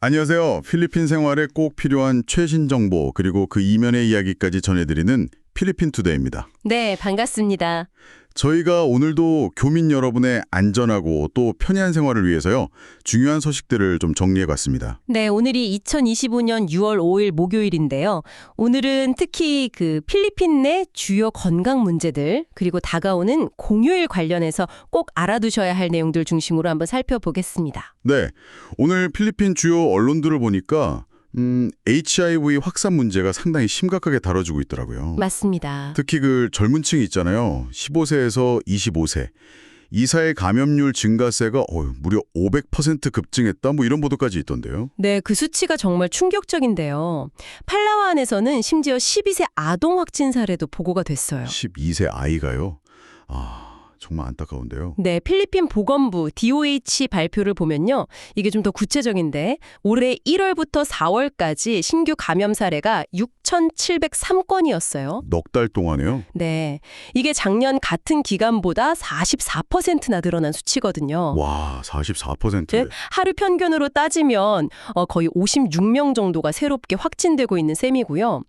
안녕하세요. 필리핀 생활에 꼭 필요한 최신 정보 그리고 그 이면의 이야기까지 전해드리는 필리핀 투데이입니다. 네, 반갑습니다. 저희가 오늘도 교민 여러분의 안전하고 또 편리한 생활을 위해서요. 중요한 소식들을 좀 정리해봤습니다. 네, 오늘이 2025년 6월 5일 목요일인데요. 오늘은 특히 그 필리핀 내 주요 건강 문제들 그리고 다가오는 공휴일 관련해서 꼭 알아두셔야 할 내용들 중심으로 한번 살펴보겠습니다. 네, 오늘 필리핀 주요 언론들을 보니까 HIV 확산 문제가 상당히 심각하게 다뤄지고 있더라고요. 맞습니다. 특히 그 젊은 층이 있잖아요. 15세에서 25세. 이사의 감염률 증가세가 무려 500% 급증했다 뭐 이런 보도까지 있던데요. 네, 그 수치가 정말 충격적인데요. 팔라완에서는 심지어 12세 아동 확진 사례도 보고가 됐어요. 12세 아이가요? 정말 안타까운데요. 네, 필리핀 보건부 DOH 발표를 보면요. 이게 좀 더 구체적인데 올해 1월부터 4월까지 신규 감염 사례가 6,703건이었어요. 넉 달 동안에요? 네, 이게 작년 같은 기간보다 44%나 늘어난 수치거든요. 와, 44%. 네, 하루 평균으로 따지면 거의 56명 정도가 새롭게 확진되고 있는 셈이고요.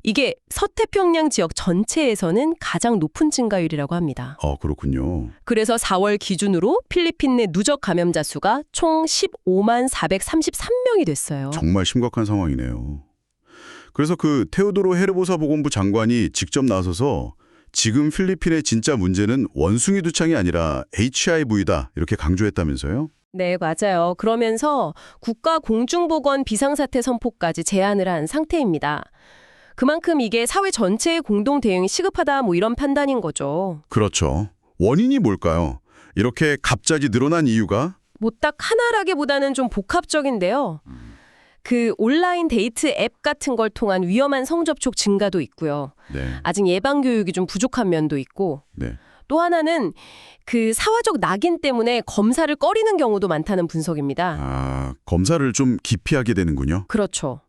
이게 서태평양 지역 전체에서는 가장 높은 증가율이라고 합니다. 그렇군요. 그래서 4월 기준으로 필리핀 내 누적 감염자 수가 총 15만 433명이 됐어요. 정말 심각한 상황이네요. 그래서 그 테오도로 헤르보사 보건부 장관이 직접 나서서 지금 필리핀의 진짜 문제는 원숭이 두창이 아니라 HIV다 이렇게 강조했다면서요? 네, 맞아요. 그러면서 국가 공중보건 비상사태 선포까지 제안을 한 상태입니다. 그만큼 이게 사회 전체의 공동 대응이 시급하다 뭐 이런 판단인 거죠. 그렇죠. 원인이 뭘까요? 이렇게 갑자기 늘어난 이유가? 뭐 딱 하나라기보다는 좀 복합적인데요. 그 온라인 데이트 앱 같은 걸 통한 위험한 성접촉 증가도 있고요. 네. 아직 예방 교육이 좀 부족한 면도 있고 네. 또 하나는 그 사회적 낙인 때문에 검사를 꺼리는 경우도 많다는 분석입니다. 검사를 좀 기피하게 되는군요. 그렇죠.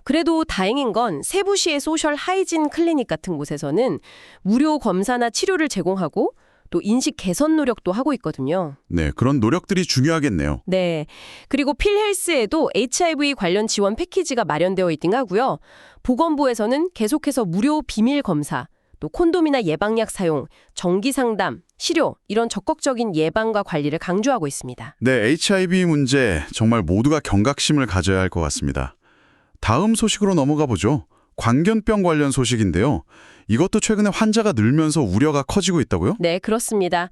그래도 다행인 건 세부시의 소셜 하이진 클리닉 같은 곳에서는 무료 검사나 치료를 제공하고 또 인식 개선 노력도 하고 있거든요. 네, 그런 노력들이 중요하겠네요. 네. 그리고 필헬스에도 HIV 관련 지원 패키지가 마련되어 있긴 하고요. 보건부에서는 계속해서 무료 비밀 검사, 또 콘돔이나 예방약 사용, 정기 상담, 치료 이런 적극적인 예방과 관리를 강조하고 있습니다. 네, HIV 문제 정말 모두가 경각심을 가져야 할 것 같습니다. 다음 소식으로 넘어가 보죠. 광견병 관련 소식인데요. 이것도 최근에 환자가 늘면서 우려가 커지고 있다고요? 네, 그렇습니다.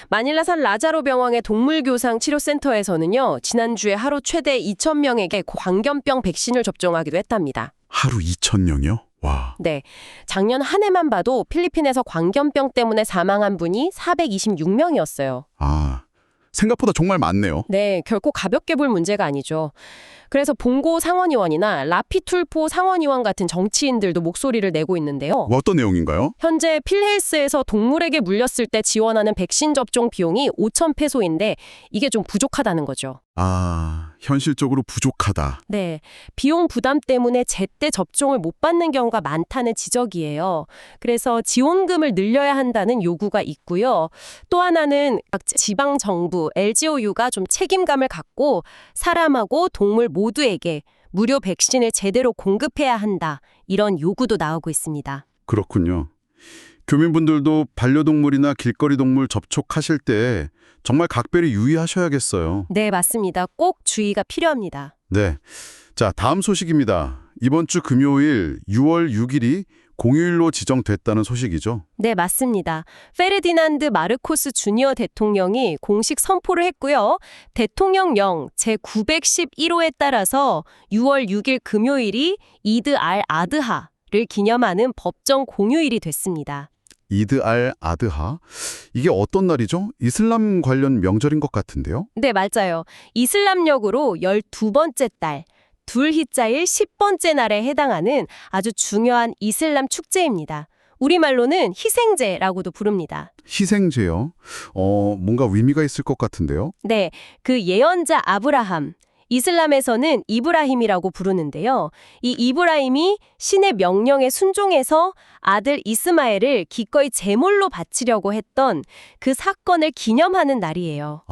마닐라산 라자로 병원의 동물교상 치료센터에서는요. 지난주에 하루 최대 2,000명에게 광견병 백신을 접종하기도 했답니다. 하루 2,000명이요? 와. 네, 작년 한 해만 봐도 필리핀에서 광견병 때문에 사망한 분이 426명이었어요. 생각보다 정말 많네요. 네, 결코 가볍게 볼 문제가 아니죠. 그래서 봉고 상원의원이나 라피툴포 상원의원 같은 정치인들도 목소리를 내고 있는데요. 어떤 내용인가요? 현재 필헬스에서 동물에게 물렸을 때 지원하는 백신 접종 비용이 5,000페소인데 이게 좀 부족하다는 거죠. 현실적으로 부족하다. 네, 비용 부담 때문에 제때 접종을 못 받는 경우가 많다는 지적이에요. 그래서 지원금을 늘려야 한다는 요구가 있고요. 또 하나는 각 지방 정부, LGOU가 좀 책임감을 갖고 사람하고 동물 모두에게 무료 백신을 제대로 공급해야 한다. 이런 요구도 나오고 있습니다. 그렇군요. 교민분들도 반려동물이나 길거리 동물 접촉하실 때 정말 각별히 유의하셔야겠어요. 네, 맞습니다. 꼭 주의가 필요합니다. 네. 자, 다음 소식입니다. 이번 주 금요일 6월 6일이 공휴일로 지정됐다는 소식이죠. 네, 맞습니다. 페르디난드 마르코스 주니어 대통령이 공식 선포를 했고요. 대통령령 제911호에 따라서 6월 6일 금요일이 이드 알 아드하를 기념하는 법정 공휴일이 됐습니다. 이드 알 아드하? 이게 어떤 날이죠? 이슬람 관련 명절인 것 같은데요? 네, 맞아요. 이슬람력으로 12번째 달, 둘히자일 10번째 날에 해당하는 아주 중요한 이슬람 축제입니다. 우리말로는 희생제라고도 부릅니다. 희생제요? 뭔가 의미가 있을 것 같은데요? 네, 그 예언자 아브라함, 이슬람에서는 이브라힘이라고 부르는데요. 이 이브라임이 신의 명령에 순종해서 아들 이스마엘을 기꺼이 제물로 바치려고 했던 그 사건을 기념하는 날이에요.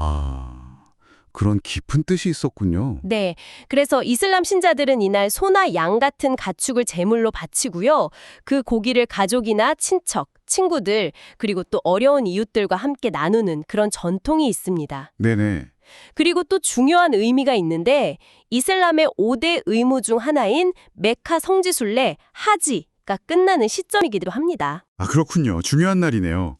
그런 깊은 뜻이 있었군요. 네. 그래서 이슬람 신자들은 이날 소나 양 같은 가축을 제물로 바치고요. 그 고기를 가족이나 친척, 친구들, 그리고 또 어려운 이웃들과 함께 나누는 그런 전통이 있습니다. 네네. 그리고 또 중요한 의미가 있는데 이슬람의 5대 의무 중 하나인 메카 성지순례 하지가 끝나는 시점이기도 합니다. 아, 그렇군요. 중요한 날이네요.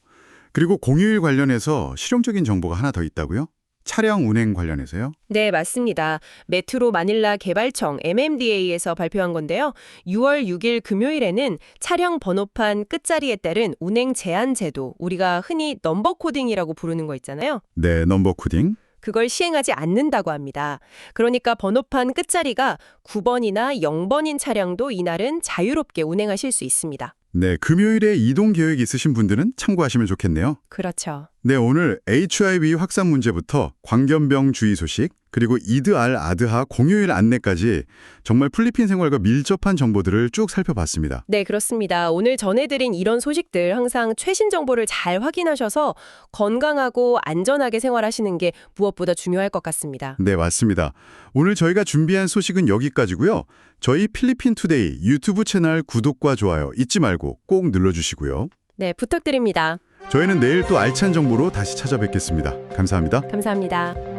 그리고 공휴일 관련해서 실용적인 정보가 하나 더 있다고요? 차량 운행 관련해서요? 네, 맞습니다. 메트로 마닐라 개발청 MMDA에서 발표한 건데요. 6월 6일 금요일에는 차량 번호판 끝자리에 따른 운행 제한 제도, 우리가 흔히 넘버 코딩이라고 부르는 거 있잖아요. 네, 넘버 코딩. 그걸 시행하지 않는다고 합니다. 그러니까 번호판 끝자리가 9번이나 0번인 차량도 이날은 자유롭게 운행하실 수 있습니다. 네, 금요일에 이동 계획 있으신 분들은 참고하시면 좋겠네요. 그렇죠. 네, 오늘 HIV 확산 문제부터 광견병 주의 소식, 그리고 이드 알 아드하 공휴일 안내까지 정말 필리핀 생활과 밀접한 정보들을 쭉 살펴봤습니다. 네, 그렇습니다. 오늘 전해드린 이런 소식들 항상 최신 정보를 잘 확인하셔서 건강하고 안전하게 생활하시는 게 무엇보다 중요할 것 같습니다. 네, 맞습니다. 오늘 저희가 준비한 소식은 여기까지고요. 저희 필리핀 투데이 유튜브 채널 구독과 좋아요 잊지 말고 꼭 눌러주시고요. 네, 부탁드립니다. 저희는 내일 또 알찬 정보로 다시 찾아뵙겠습니다. 감사합니다. 감사합니다.